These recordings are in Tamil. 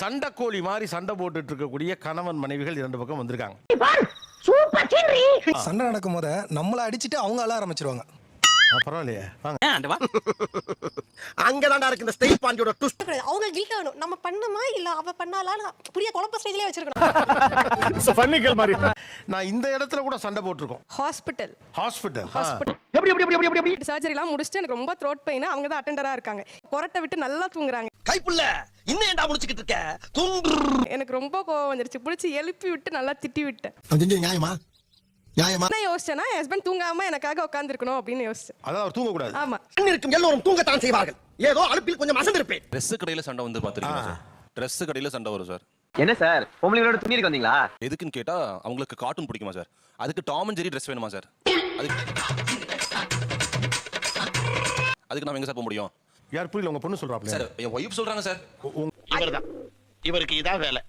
சண்டைக்கோழி மாதிரி சண்டை போட்டுட்டு இருக்கக்கூடிய கணவன் மனைவிகள் 2 பக்கம் வந்திருக்காங்க. சண்டை நடக்கும் போது நம்மள அடிச்சுட்டு அவங்க அழ ஆரம்பிச்சிருவாங்க. பரவாயில்லையே, அங்கதான்டா இருக்கு இந்த ஸ்டைல் பாண்டியோட ட்விஸ்ட். அவங்க கில்ட் ஆகணும். நம்ம பண்ணமா இல்ல அவ பண்ணாலான்னு புரிய குழப்ப ஸ்டேஜ்லயே வச்சிருக்கணும். ஃபன்னிகள் மாதிரி. நான் இந்த இடத்துல கூட சண்டை போட்டுருக்கோம். ஹாஸ்பிடல் எப்படி சர்ஜரிலாம் முடிச்சிட்டு எனக்கு ரொம்ப த்ரோட் பெயின். அவங்க தான் அட்டெண்டரா இருக்காங்க. புரட்ட விட்டு நல்லா தூங்குறாங்க. கைப்புள்ள இன்னும் ஏன்டா முடிச்சிட்டு இருக்க? தூங்கு. எனக்கு ரொம்ப கோவம் வந்துருச்சு. புடிச்சு எழுப்பி விட்டு நல்லா திட்டி விட்டேன். அது நியாயமா? நான் யோசிச்சேன்னா என் ஹஸ்பண்ட் தூங்காம எனக்காக உட்கார்ந்து இருக்கணும் அப்படின்னு யோசிச்சேன். அதாவது அவர் தூங்க கூடாது. ஆமா. இருக்கும் எல்லோரும் தூங்கத்தான் செய்வார்கள். ஏதோ அலுப்பில் கொஞ்சம் அசந்திருப்பேன். Dress கடையில சண்டை வந்து பாத்துருக்கீங்களா சார்? Dress கடையில சண்டை வரும் சார். என்ன சார் பொம்பளைங்களோட துணிக்கு வந்தீங்களா? எதுக்குன்னு கேட்டா அவங்களுக்கு கார்ட்டூன் பிடிக்குமா சார்? அதுக்கு டாம் அண்ட் ஜெரி Dress வேணுமா சார்? அதுக்கு நாம எங்க சார் போக முடியும்? யார் புரியல, உங்க பொண்ணு சொல்றாப்ல சார். என் ஒய்ஃப் சொல்றாங்க சார். இவர்தான். இவருக்கு இதான் வேலை.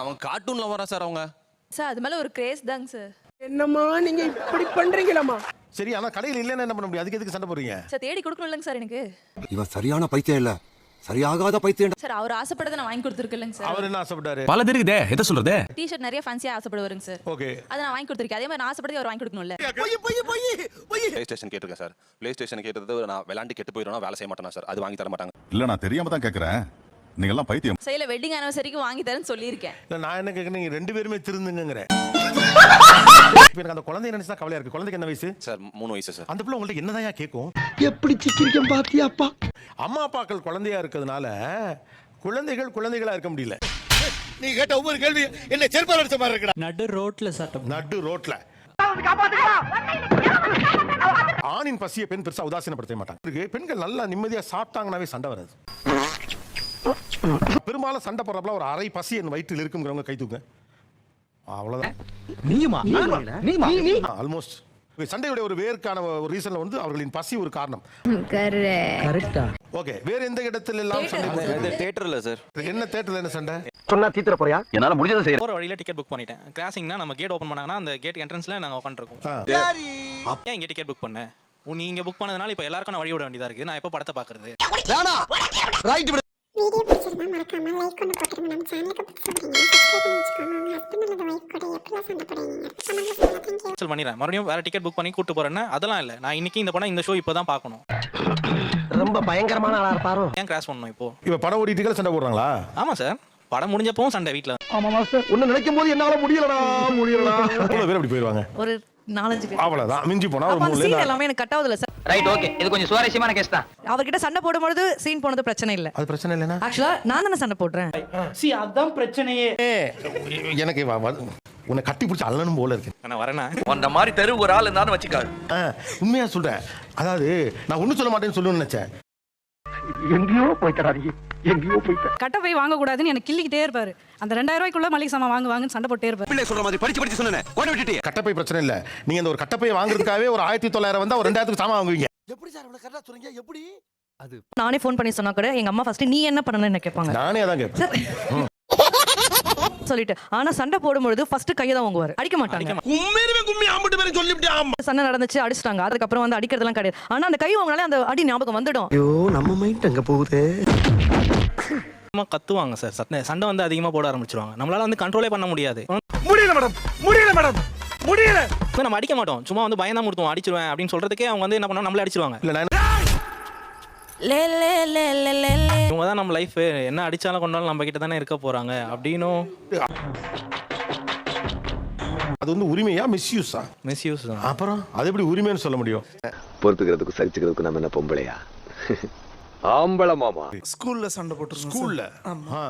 அவங்க கார்ட்டூன்ல வரா சார் அவங்க. சார் அது மேல ஒரு கிரேஸ் தாங்க சார். என்னம்மா நீங்க இப்படி பண்றீங்களாமா? சரி, ஆனா கடையில் இல்லைன்னா என்ன பண்ண முடியும்? அதுக்கு எதுக்கு சண்டை போடுறீங்க? சார் தேடி கொடுக்கணும் இல்லைங்க சார் எனக்கு. இவன் சரியான பைத்தியம் இல்ல, சரியாகாத பைத்தியம். சார் அவர் ஆசைப்பட்டதை நான் வாங்கி கொடுத்துருக்கேன் சார். அவர் என்ன ஆசைப்பட்டாரு? பல தெரியுதே, எதை சொல்றது? டிஷர்ட் நிறைய ஃபேன்சியா ஆசைப்படுவாருங்க சார். ஓகே, அதை நான் வாங்கி கொடுத்துருக்கேன். அதே மாதிரி நான் ஆசைப்பட்டதை அவர் வாங்கி கொடுக்கணும்ல. பிளே ஸ்டேஷன் கேட்டிருக்கேன் சார். பிளே ஸ்டேஷன் கேட்டது நான் விளையாண்டு கெட்டு போயிடுவேன், வேலை செய்ய மாட்டேனா சார்? அது வாங்கி தர மாட்டாங்க. இல்ல நான் தெரியாம தான் கேக்குறேன். நீங்க எல்லாம் பைத்தியம். சைல வெட்டிங் ஆனிவர்சரிக்கு வாங்கி தரேன்னு சொல்லியிருக்கேன். இல்ல நான் என்ன கேக்குறேன், நீங்க 2 பேருமே திருந்துங்கங்கறேன். எனக்கு அந்த குழந்தை நினைச்சா கவலையா இருக்கு. குழந்தைக்கு என்ன வயசு சார்? 3 வயசு சார். அந்த பிள்ளை உங்களுக்கு என்னதான் கேட்கும்? எப்படி சிக்கிரிக்கம் பாத்தியாப்பா? அம்மா அப்பாக்கள் குழந்தையா இருக்கிறதுனால குழந்தைகள் குழந்தைகளா இருக்க முடியல. நீ கேட்ட ஒவ்வொரு கேள்வி என்ன செருப்பால அடிச்ச மாதிரி இருக்குடா. நடு ரோட்ல சட்டம். நடு ரோட்ல ஆணின் பசியை பெண் பெருசா உதாசீனப்படுத்த மாட்டாங்க. பெண்கள் நல்லா நிம்மதியா சாப்பிட்டாங்கன்னாவே சண்டை வராது. பெரும்பாலும் சண்டை போடுறப்பல ஒரு அரை பசி என் வயிற்றில் இருக்குங்கிறவங்க கை தூங்க. அவ்வளவுதான். ஆல்மோஸ்ட் சண்டையுடைய ஒரு வேர்க்கான ஒரு ரீசன்ல வந்து அவர்களின் பசி ஒரு காரணம். கரெக்ட்டா? ஓகே, வேற எந்த இடத்துல எல்லாம் சண்டை? தியேட்டர்ல சார். என்ன தியேட்டர்ல என்ன சண்டை? சொன்னா தீத்துற போறியா? என்னால முடிஞ்சதை செய்யறேன். போற வழியில டிக்கெட் புக் பண்ணிட்டேன். கிராசிங்னா நம்ம கேட் ஓபன் பண்ணாங்கன்னா அந்த கேட் என்ட்ரன்ஸ்ல நாங்க உட்கார்ந்திருக்கோம். ஏன் இங்க டிக்கெட் புக் பண்ண? நீங்க புக் பண்ணதுனால இப்ப எல்லாருக்கும் நான் வழி விட வேண்டியதா இருக்கு. நான் எப்ப படத்தை பாக்குறது? வேணா. ரைட். வீடியோ பிடிச்சிருந்தா மறக்காம லைக் பண்ணி போட்டுருங்க. நம்ம சேனலுக்கு புதுசா வரீங்க சப்ஸ்கிரைப் பண்ணி வச்சுக்கோங்க. உங்க ஹஸ்பண்ட் அல்லது வைஃப் கூட எப்பலாம் சண்டை போடுறீங்க? கமெண்ட்ல சொல்லுங்க. Thank you. கேன்சல் பண்ணிடுறேன். மறுபடியும் வேற டிக்கெட் புக் பண்ணி கூட்டி போறேன்னா அதெல்லாம் இல்ல. நான் இன்னைக்கு இந்த படம் இந்த ஷோ இப்பதான் பார்க்கணும். ரொம்ப பயங்கரமான ஆளா இருப்பாரோ. ஏன் கிராஷ் பண்ணனும் இப்போ? இப்ப படம் ஓடிட்டுல சண்டை போடுறாங்களா? ஆமா சார். படம் முடிஞ்சப்பவும் சண்டை வீட்ல. ஆமா மாஸ்டர். உன்ன நினைக்கும் போது என்னால முடியலடா. எவ்வளவு பேர் அப்படி போயிடுவாங்க? ஒரு 4-5 பேர். அவ்வளவுதான். மிஞ்சி போனா ஒரு 3 சீன் எல்லாமே எனக்கு கட் ஆகுதுல சார். Right okay. இது கொஞ்சம் சுவாரஸ்யமான கேஸ் தான். அவர்கிட்ட சண்டை போடும்போது சீன் போனது பிரச்சனை இல்ல. அது பிரச்சனை இல்லனா? ஆக்சுவலா நான் தான சண்டை போடுறேன். அதான் பிரச்சனையே. எனக்கு உன்னை கட்டி பிடிச்சி அள்ளணும் போல இருக்கு. நான் வரேனா? அந்த மாதிரி தெரு ஒரு ஆள் இருந்தாலும் வச்சுக்காது. உண்மையா சொல்றேன். அதாவது நான் ஒண்ணும் சொல்ல மாட்டேன்னு சொல்லணும்னு நினைச்சேன். எங்கேயோ போய்ட்டடா நீ. எங்கேயோ போய்ட்ட. கட்ட போய் வாங்க கூடாதுன்னு எனக்கு கிள்ளிக்கிட்டே இருப்பாரு. அந்த 2000 ரூபாய்க்குள்ள மளிகை சாமான் வாங்குவாங்கன்னு சண்டை போட்டே இருப்பாரு. பிள்ளை சொல்ற மாதிரி படிச்சு சொன்னேன். கோட விட்டுட்டே. கட்டப்பை பிரச்சனை இல்ல. நீங்க அந்த ஒரு கட்டப்பையை வாங்குறதுக்காகவே ஒரு 1900 வந்தா ஒரு 2000க்கு சாமான் வாங்குவீங்க. எப்படி சார் இவ்வளவு கரெக்ட்டா சொல்றீங்க? எப்படி? அது நானே ஃபோன் பண்ணி சொன்னா கூட எங்க அம்மா ஃபர்ஸ்ட் நீ என்ன பண்ணனும்னு என்ன கேட்பாங்க. நானே அதான் கேட்பேன். சொல்லிட்டு ஆனா சண்டை போடும்போது ஃபர்ஸ்ட் கையை தான் வாங்குவாரு. அடிக்க மாட்டாங்க. கும்மி ஆம்பிட்டு பேரும் சொல்லிவிட்டேன். சண்டை நடந்துச்சு அடிச்சிட்டாங்க. அதுக்கு அப்புறம் வந்து அடிக்கிறதெல்லாம் கிடையாது. ஆனா அந்த கை வாங்கினாலே அந்த அடி ஞாபகம் வந்துடும். ஐயோ நம்ம மைண்ட் அங்க போகுது. கத்துவாங்க சார். சண்டை வந்து அதிகமா போட ஆரம்பிச்சிருவாங்க. நம்மளால வந்து கண்ட்ரோலே பண்ண முடியாது. முடியல மேடம். முடியல. நம்ம அடிக்க மாட்டோம். சும்மா வந்து பயந்தா முடுத்துவோம். அடிச்சிருவேன் அப்படின்னு சொல்றதுக்கே அவங்க வந்து என்ன பண்ணுவாங்க, நம்மளே அடிச்சிருவாங்க. இல்ல நான் இவங்க தான் நம்ம லைஃப். என்ன அடிச்சாலும் கொண்டாலும் நம்ம கிட்ட தானே இருக்க போறாங்க அப்படின்னும். அது வந்து உரிமையா மிஸ்யூஸா? மிஸ்யூஸ் தான். அப்புறம் அது எப்படி உரிமைன்னு சொல்ல முடியும்? பொறுத்துக்கிறதுக்கு சகிச்சுக்கிறதுக்கு நம்ம என்ன பொம்பளையா? ஆம்பள மாமா. ஸ்கூல்ல சண்டை போட்டுருக்கோம். ஸ்கூல்ல? ஆமா.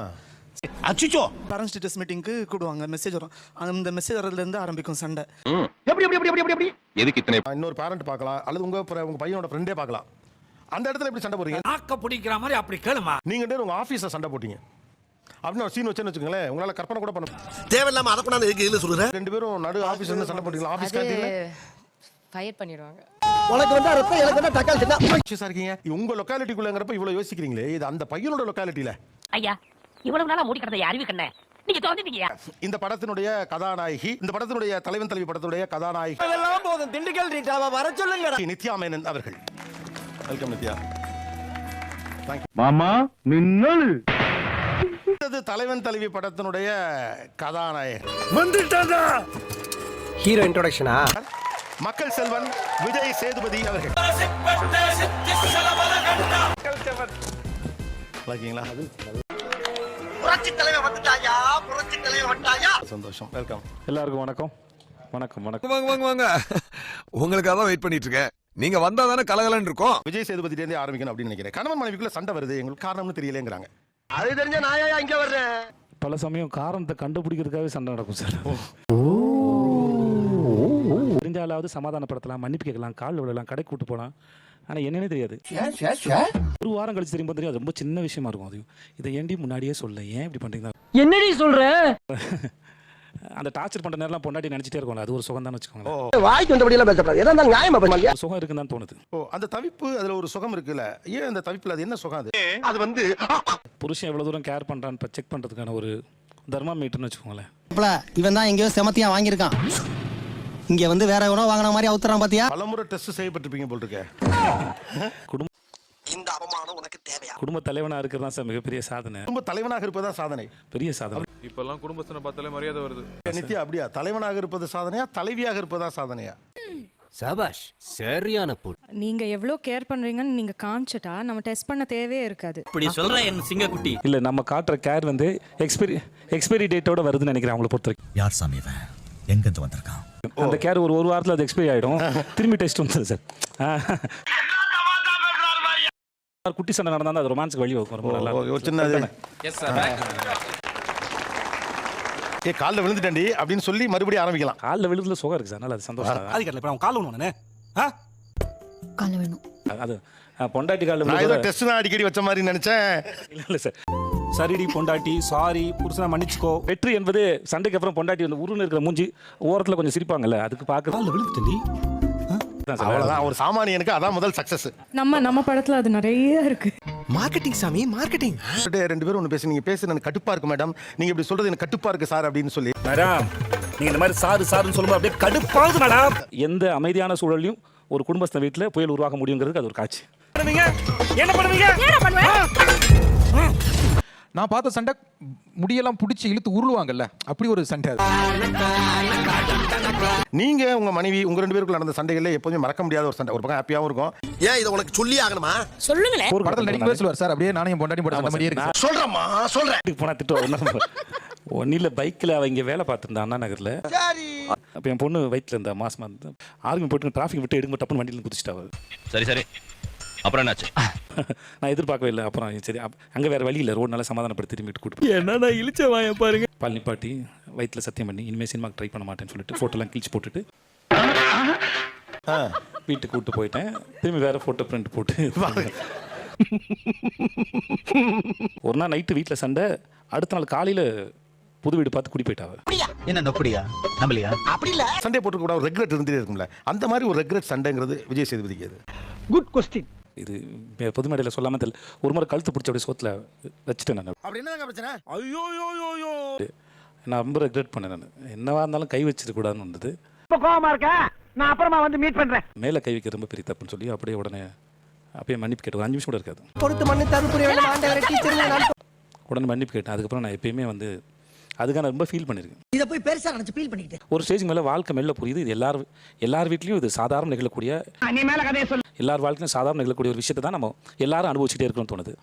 அச்சிச்சோ. பேரண்ட்ஸ் டீச்சர்ஸ் மீட்டிங்க்கு கூடுவாங்க. மெசேஜ் வரும். அந்த மெசேஜ் வரதுல இருந்து ஆரம்பிக்கும் சண்டை. எப்படி? எதுக்கு இத்தனை? இன்னொரு பேரண்ட் பார்க்கலாம் அல்லது உங்க பையனோட ஃப்ரெண்டே பார்க்கலாம். அந்த இடத்துல எப்படி சண்டை போடுறீங்க? நாக்க பிடிக்கிற மாதிரி அப்படி கேளுமா. நீங்க உங்க ஆபீஸ்ல சண்டை போட்டீங்க அப்படின்னு ஒரு சீன் வச்சுன்னு வச்சுக்கோங்களேன். உங்களால கற்பனை கூட பண்ண தேவையில்லாம அதை கூட எதுக்கு இதுல சொல்றேன். 2 பேரும் நடு ஆபீஸ்ல இருந்து சண்டை போட்டீங்களா? ஆபீஸ் கேண்டீன்ல ஃபயர் பண்ணிடுவாங்க. உனக்கு வந்தா ரத்தம், எனக்கு வந்தா தக்காளி சட்னி. இருக்கீங்க. உங்க லொகாலிட்டிக்குள்ளங்கறப்ப இவ்வளவு யோசிக்கிறீங்களே, இது அந்த பையனோட லொகாலிட்டில. ஐயா இவ்வளவு நாளா மூடி கிடந்த அறிவு கண்ணே நீங்க தோந்திட்டீங்க. இந்த படத்தினுடைய கதாநாயகி, இந்த படத்தினுடைய தலைவன் தலைவி படத்தினுடைய கதாநாயகி அதெல்லாம் போதும். திண்டுக்கல் ரீட்டாவ வர சொல்லுங்க. நித்யா மேனன் அவர்கள். வெல்கம் நித்யா. மாமா மின்னல். அடுத்தது தலைவன் தலைவி படத்தினுடைய கதாநாயகன் வந்துட்டாங்க. ஹீரோ இன்ட்ரோடக்ஷனா? மக்கள் செல்வன் விஜய் சேதுபதி அவர்கள். இருக்கீங்களா? சந்தோஷம். வெல்கம். எல்லாருக்கும் வணக்கம். வணக்கம் வணக்கம். வாங்க வாங்க. உங்களுக்காக தான் வெயிட் பண்ணிட்டு இருக்கேன். நீங்க வந்தா தானே கலகலன்னு இருக்கும். விஜய் சேதுபதி ஆரம்பிக்கணும் அப்படின்னு நினைக்கிறேன். கணவன் மனைவிக்குள்ள சண்டை வருது, எங்களுக்கு காரணம்னு தெரியலங்கிறாங்க. அது தெரிஞ்ச நாயா இங்க வர்றேன். பல சமயம் காரணத்தை கண்டுபிடிக்கிறதுக்காகவே சண்டை நடக்கும் சார். தெரிஞ்சாலாவது சமாதானப்படுத்தலாம், மன்னிப்பு கேட்கலாம், கால் விடலாம், கடை கூட்டு போகலாம். ஆனால் என்னன்னே தெரியாது. ஒரு வாரம் கழிச்சு திரும்ப தெரியும். அது ரொம்ப சின்ன விஷயமா இருக்கும். அது இதை ஏண்டி முன்னாடியே சொல்ல, ஏன் இப்படி பண்றீங்க? என்னடி சொல்ற? அந்த டார்ச்சர் பண்ற நேரம்லாம் பொண்டாட்டி நினைச்சிட்டே இருக்கும்ல, அது ஒரு சுகம் தான் வச்சுக்கோங்க. வாய்க்கு வந்தபடி எல்லாம் பேசக்கூடாது. எதா இருந்தாலும் நியாயமா பேசணும். சுகம் இருக்குன்னு தான் தோணுது. அந்த தவிப்பு, அதுல ஒரு சுகம் இருக்குல்ல, ஏன் அந்த தவிப்புல அது என்ன சுகம்? அது வந்து புருஷன் எவ்வளவு தூரம் கேர் பண்றான்னு செக் பண்றதுக்கான ஒரு தர்மாமீட்டர்னு வச்சுக்கோங்களேன். இவன் தான் எங்கேயோ செமத்தியா வாங்கியிருக்கான், இங்க வந்து வேற எவனோ வாங்கின மாதிரி அவுத்துறான் பாத்தியா? பலமுறை டெஸ்ட் செய்யப்பட்டிருப்பீங்க போல் இருக்க. இந்த அவமானம் உனக்கு தேவையா? குடும்ப தலைவனா இருக்கிறது தான் சார் மிகப்பெரிய சாதனை. குடும்ப தலைவனாக இருப்பதுதான் சாதனை, பெரிய சாதனை. இப்பெல்லாம் குடும்பத்தினை பார்த்தாலே மரியாதை வருது. நித்யா அப்படியா? தலைவனாக இருப்பது சாதனையா, தலைவியாக இருப்பதா சாதனையா? சபாஷ், சரியான போட். நீங்க எவ்வளவு கேர் பண்றீங்கன்னு நீங்க காமிச்சிட்டா நம்ம டெஸ்ட் பண்ண தேவையே இருக்காது. இப்படி சொல்ற என் சிங்கக்குட்டி. இல்ல, நம்ம காட்டுற கேர் வந்து எக்ஸ்பைரி டேட்டோட வருதுன்னு நினைக்கிறேன் அவங்கள பொறுத்த வரைக்கும். யார் சாமி இவன்? எங்க இருந்து வந்திருக்கான்? அந்த கேர் ஒரு வாரத்துல அது எக்ஸ்பைரி ஆயிடும், திரும்பி டெஸ்ட் வந்து சார். குட்டி சண்டை நடந்தா அது ரொமான்ஸ்க்கு வழி வைக்கும். ரொம்ப நல்லா ஒரு சின்ன காலில் விழுந்துட்டேன்டி அப்படின்னு சொல்லி மறுபடியும் ஆரம்பிக்கலாம். காலில் விழுதுல சுகம் இருக்கு சார், அதனால அது சந்தோஷம். கால வேணும். அது பொண்டாட்டி காலில் நான் ஏதோ டெஸ்ட் தான் அடிக்கடி வச்ச மாதிரி நினைச்சேன். இல்ல சார், சரிடி பொண்டாட்டி, சாரி புருஷனை மன்னிச்சுக்கோ. வெற்றி என்பது சண்டைக்கு அப்புறம் பொண்டாட்டி வந்து உருன்னு இருக்கிற மூஞ்சி ஓரத்துல கொஞ்சம் சிரிப்பாங்கல்ல, அதுக்கு பார்க்க விழுந்துட்டேன்டி. அவ்வளவுதான், ஒரு சாமானியனுக்கு அதான் முதல் சக்சஸ். நம்ம படத்துல அது நிறைய இருக்கு. மார்க்கெட்டிங் சாமி, மார்க்கெட்டிங். ரெண்டு பேரும் ஒன்று பேசி, நீங்க பேசுறது எனக்கு கட்டுப்பா இருக்கு மேடம், நீங்க இப்படி சொல்றது எனக்கு கட்டுப்பா இருக்கு சார் அப்படின்னு சொல்லி. மேடம், நீங்க இந்த மாதிரி சாருன்னு சொல்லும்போது அப்படியே கடுப்பாகுது மேடம். எந்த அமைதியான சூழலையும் ஒரு குடும்பஸ்த வீட்டுல புயல் உருவாக்க முடியுங்கிறதுக்கு அது ஒரு காட்சி. என்ன பண்ணுவீங்க? நான் பார்த்த சண்டை முடியெல்லாம் பிடிச்சி இழுத்து உருளுவாங்கல்ல, அப்படி ஒரு சண்டை. நீங்க உங்க மனைவி, உங்க ரெண்டு பேருக்குள்ள நடந்த சண்டைகள்ல எப்போதுமே மறக்க முடியாத ஒரு சண்டை, ஒரு பக்கம் ஹாப்பியாவும் இருக்கும். ஏன் இதை உனக்கு சொல்லி ஆகணுமா? சொல்லுங்களேன். ஒரு படத்துல நடிக்கும் சொல்லுவார் சார், அப்படியே நானே பொண்டாட்டி போட அந்த மாதிரியே இருக்கு. சொல்றேம்மா, சொல்றேன். வீட்டுக்கு போனா திட்டம் ஒன்னில பைக்கில் அவங்க வேலை பார்த்துருந்தா அண்ணா நகர்ல. அப்போ என் பொண்ணு வயிற்றுல இருந்தா, மாசமா இருந்தா. ஆர்மி போட்டு டிராஃபிக் விட்டு எடுக்கும் டப்புன்னு வண்டியில் குதிச்சுட்டா. சரி சரி, அப்புறம் என்னாச்சு? நான் எதிர்பார்க்கவே இல்லை. அப்புறம் சரி, அங்கே வேற வழி இல்லை, ரோடு நல்லா சமாதானப்படுத்தி திரும்பிட்டு கூட்டு என்ன இழிச்ச வாய பாருங்க. பால் நிப்பாட்டி வயிற்றுல சத்தியம் பண்ணி இனிமேல் சினிமாக்கு ட்ரை பண்ண மாட்டேன்னு சொல்லிட்டு ஃபோட்டோலாம் கிழிச்சு போட்டுட்டு வீட்டுக்கு கூப்பிட்டு போயிட்டேன். திரும்பி வேற ஃபோட்டோ பிரிண்ட் போட்டு ஒரு நாள் நைட்டு வீட்டில் சண்டை, அடுத்த நாள் காலையில் புது வீடு பார்த்து குடி போயிட்டாங்க. என்ன அப்படியா? நம்பலையா? அப்படி இல்ல. சண்டை போட்டு கூட ஒரு ரெக்ரெட் இருந்துட்டே இருக்கும்ல, அந்த மாதிரி ஒரு ரெக்ரெட் சண்டைங்கிறது விஜய் சேதுபதிக்கு அது. Good question. இது பொது மேடையில் சொல்லாம தெரியல, ஒரு முறை கழுத்து பிடிச்ச அப்படியே சோத்துல வச்சுட்டேன் நான். அப்படி என்னங்க பிரச்சனை? ஐயோ நான் ரொம்ப ரெக்ரெட் பண்ணேன். நான் என்னவா இருந்தாலும் கை வச்சிருக்க கூடாதுன்னு வந்தது. இப்ப கோவமா இருக்க, நான் அப்புறமா வந்து மீட் பண்றேன். மேலே கை வைக்க ரொம்ப பெரிய தப்புன்னு சொல்லி அப்படியே உடனே அப்பயே மன்னிப்பு கேட்டேன். 5 நிமிஷம் கூட இருக்காது, கொடுத்து மண்ணு தருப்புரிய வேணும் ஆண்டவரே டீச்சர். உடனே மன்னிப்பு கேட்டேன். அதுக்கப்புறம் நான் எப்பயுமே வந்து அதுக்காக நான் ரொம்ப ஃபீல் பண்ணியிருக்கேன். இதை போய் பெருசா நினைச்சு ஃபீல் பண்ணிக்கிட்டு ஒரு ஸ்டேஜ் மேலே வாழ்க்கை மெல்ல புரியுது. இது எல்லார் வீட்லையும் இது சாதாரண நிகழக்கூடிய, நீ மேல கதையை சொல்லு. எல்லார் வாழ்க்கையும் சாதாரண நிகழக்கூடிய ஒரு விஷயத்தை தான் நம்ம எல்லாரும் அனுபவிச்சுட்டே இருக்கணும்னு தோணுது.